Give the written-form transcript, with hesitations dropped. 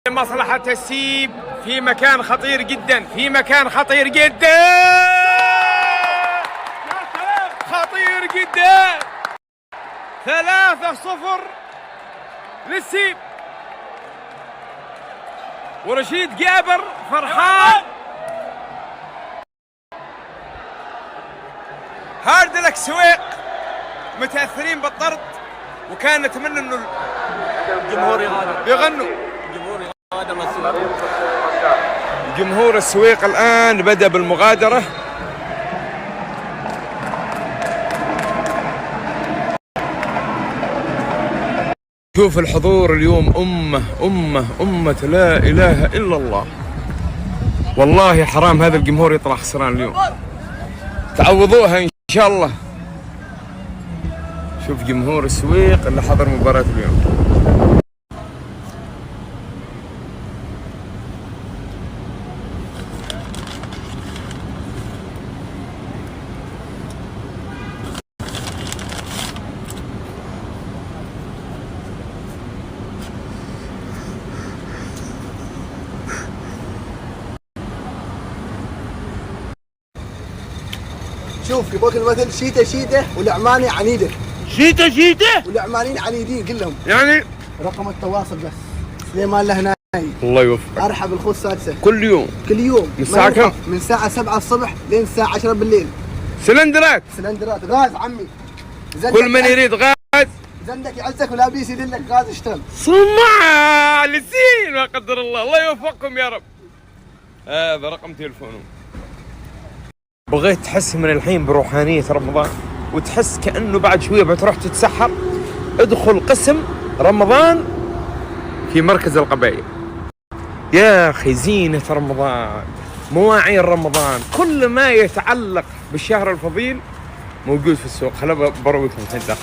مصلحة السيب في مكان خطير جدا، في مكان خطير جدا، خطير جدا. 3-0 للسيب، ورشيد جابر فرحان. هاردلك سويق متاثرين بالطرد، وكان نتمنى انه الجمهور يغنوا. الجمهور جمهور السويق الآن بدأ بالمغادرة. شوف الحضور اليوم، أمة لا إله إلا الله. والله حرام هذا الجمهور يطلع خسران اليوم، تعوضوها إن شاء الله. شوف جمهور السويق اللي حضر مباراة اليوم. شوف يبغاك المثل شيته والعماني عنيده. شيته والعمانيين عنيدين كلهم. يعني رقم التواصل بس سليمان الهناي. الله يوفقك. ارحب الخوص السادسه كل يوم من الساعة كم؟ من الساعه 7 الصبح لين الساعه 10 بالليل. سلندرات غاز عمي. كل من يريد غاز زندك يعزك ولابيس يدلك غاز اشتغل. صماع لسين لا قدر الله. الله يوفقكم يا رب. هذا رقم تليفونه. بغيت تحس من الحين بروحانية رمضان، وتحس كأنه بعد شوية بتروح تتسحر. ادخل قسم رمضان في مركز القبائل. يا أخي زينة رمضان، مواعيد رمضان، كل ما يتعلق بالشهر الفضيل موجود في السوق. خلنا برويكم الحين داخل.